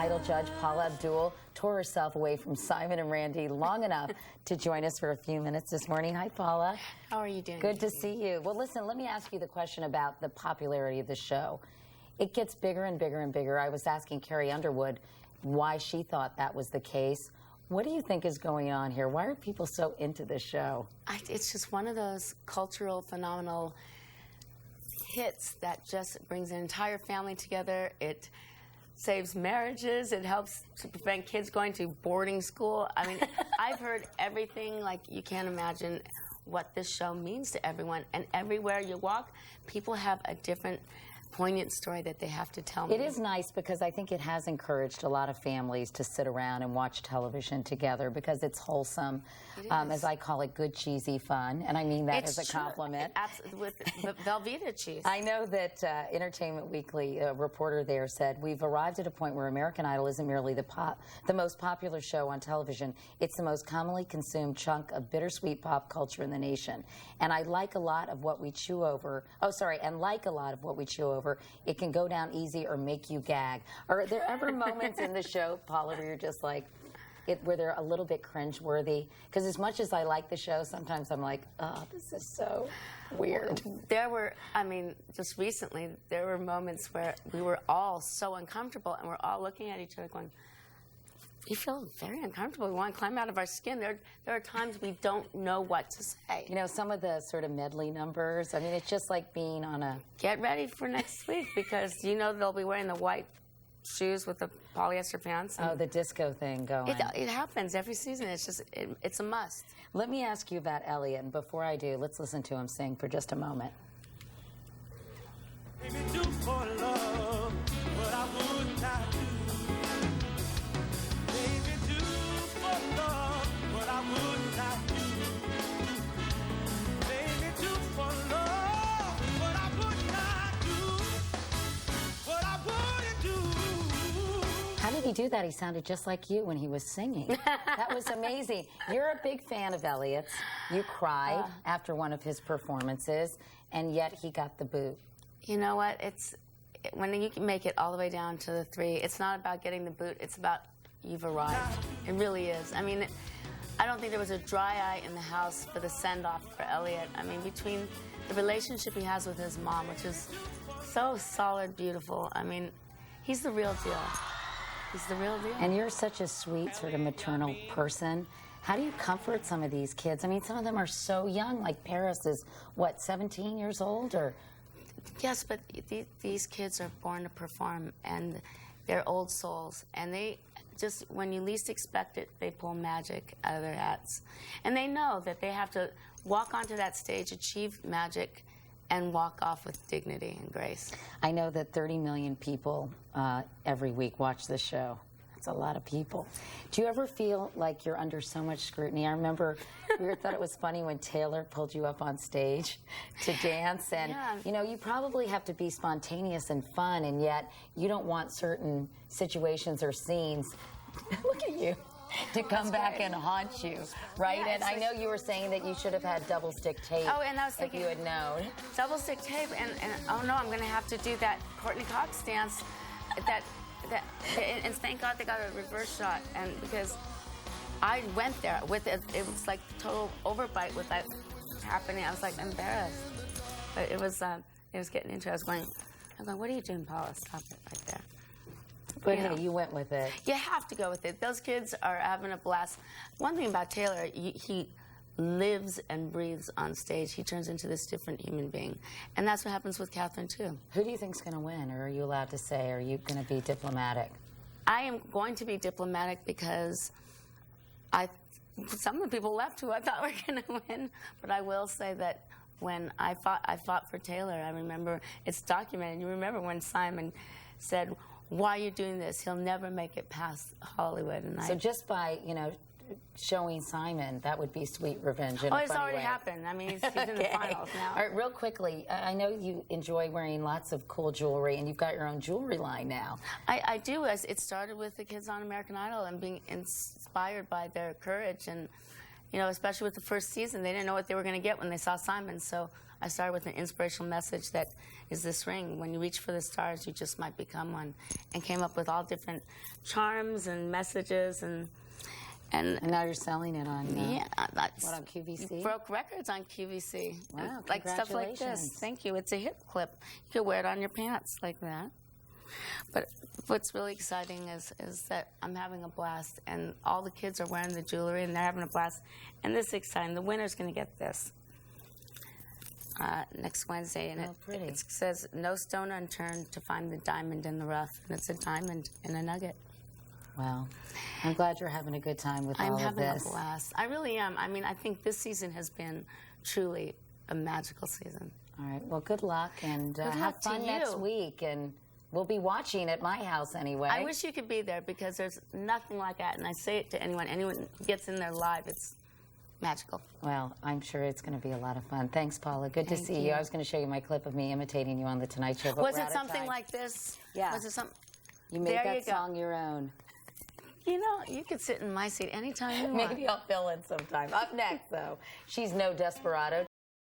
Idol judge Paula Abdul tore herself away from Simon and Randy long enough to join us for a few minutes this morning. Hi, Paula. How are you doing? Good to see you. Well, listen, let me ask you the question about the popularity of the show. It gets bigger and bigger and bigger. I was asking Carrie Underwood why she thought that was the case. What do you think is going on here? Why are people so into this show? It's just one of those cultural, phenomenal hits that just brings an entire family together. It saves marriages. It helps to prevent kids going to boarding school. I mean, I've heard everything like you can't imagine what this show means to everyone. And everywhere you walk, people have a different poignant story that they have to tell me. It is nice because I think it has encouraged a lot of families to sit around and watch television together because it's wholesome, as I call it, good, cheesy fun. And I mean that as a compliment. Absolutely, with the Velveeta cheese. I know that Entertainment Weekly, a reporter there said, we've arrived at a point where American Idol isn't merely the most popular show on television. It's the most commonly consumed chunk of bittersweet pop culture in the nation. And I like a lot of what we chew over. Oh, sorry, and like a lot of what we chew over, it can go down easy or make you gag. Are there ever moments in the show, Paula, where you're just like, where they're a little bit cringeworthy? Because as much as I like the show, sometimes I'm like, oh, this is so weird. There were, I mean, just recently, there were moments where we were all so uncomfortable and we're all looking at each other going, we feel very uncomfortable. We want to climb out of our skin. There are times we don't know what to say. You know, some of the sort of medley numbers, I mean, it's just like being on a... Get ready for next week because you know they'll be wearing the white shoes with the polyester pants. Oh, the disco thing going. It happens every season. It's just, it's a must. Let me ask you about Elliot, and before I do, let's listen to him sing for just a moment. Baby, do for love what I would not do. How did he do that? He sounded just like you when he was singing. That was amazing. You're a big fan of Elliot's. You cried after one of his performances, and yet he got the boot. You know what? When you can make it all the way down to the 3, it's not about getting the boot. It's about you've arrived. It really is. I mean, I don't think there was a dry eye in the house for the send-off for Elliot. I mean, between the relationship he has with his mom, which is so solid, beautiful. I mean, he's the real deal. He's the real deal. And you're such a sweet, sort of maternal person. How do you comfort some of these kids? I mean, some of them are so young. Like Paris is, what, 17 years old? Or yes, but these kids are born to perform, and they're old souls. And they just, when you least expect it, they pull magic out of their hats. And they know that they have to walk onto that stage, achieve magic, and walk off with dignity and grace. I know that 30 million people every week watch this show. That's a lot of people. Do you ever feel like you're under so much scrutiny? I remember we thought it was funny when Taylor pulled you up on stage to dance, and you know, you probably have to be spontaneous and fun, and yet you don't want certain situations or scenes. Look at you. To come back and haunt you, right? Yeah, and I know you were saying that you should have had double stick tape. Oh, and I was thinking, if you had known. Double stick tape, and oh no, I'm going to have to do that Courtney Cox dance. And thank God they got a reverse shot, and because I went there with it, it was like total overbite with that happening. I was like embarrassed, but it was getting into it. I was going, what are you doing, Paula? Stop it right there. But hey, you went with it. You have to go with it. Those kids are having a blast. One thing about Taylor, he lives and breathes on stage. He turns into this different human being. And that's what happens with Catherine, too. Who do you think's going to win, or are you allowed to say, are you going to be diplomatic? I am going to be diplomatic because some of the people left who I thought were going to win. But I will say that when I fought for Taylor. I remember, it's documented. You remember when Simon said, why are you doing this? He'll never make it past Hollywood. And so just by, you know, showing Simon, that would be sweet revenge in a funny way. Oh, it's already happened. I mean, he's in the finals now. All right, real quickly, I know you enjoy wearing lots of cool jewelry, and you've got your own jewelry line now. I do. It started with the kids on American Idol and being inspired by their courage. And you know, especially with the first season, they didn't know what they were going to get when they saw Simon. So I started with an inspirational message that is this ring. When you reach for the stars, you just might become one. And came up with all different charms and messages and now you're selling it on yeah, that's what, on QVC? Broke records on QVC. Wow, like stuff like this. congratulations. Thank you. It's a hip clip. You can wear it on your pants like that. But what's really exciting is that I'm having a blast, and all the kids are wearing the jewelry, and they're having a blast. And this is exciting. The winner's going to get this next Wednesday, and pretty. it says, "No stone unturned to find the diamond in the rough," and it's a diamond in a nugget. Wow. I'm glad you're having a good time with all I'm of having this. a blast. I really am. I mean, I think this season has been truly a magical season. All right. Well, good luck, and Good have luck to fun next you. week. And we'll be watching at my house anyway. I wish you could be there because there's nothing like that, and I say it to anyone. Anyone gets in there live, it's magical. Well, I'm sure it's going to be a lot of fun. Thanks, Paula. Good to Thank see you. you. I was going to show you my clip of me imitating you on The Tonight Show, but Was we're it out of something time. like this? Yeah. Was it something? You made There that you go. song your own. You know, you could sit in my seat anytime you want. Maybe I'll fill in sometime. Up next, though, she's no desperado.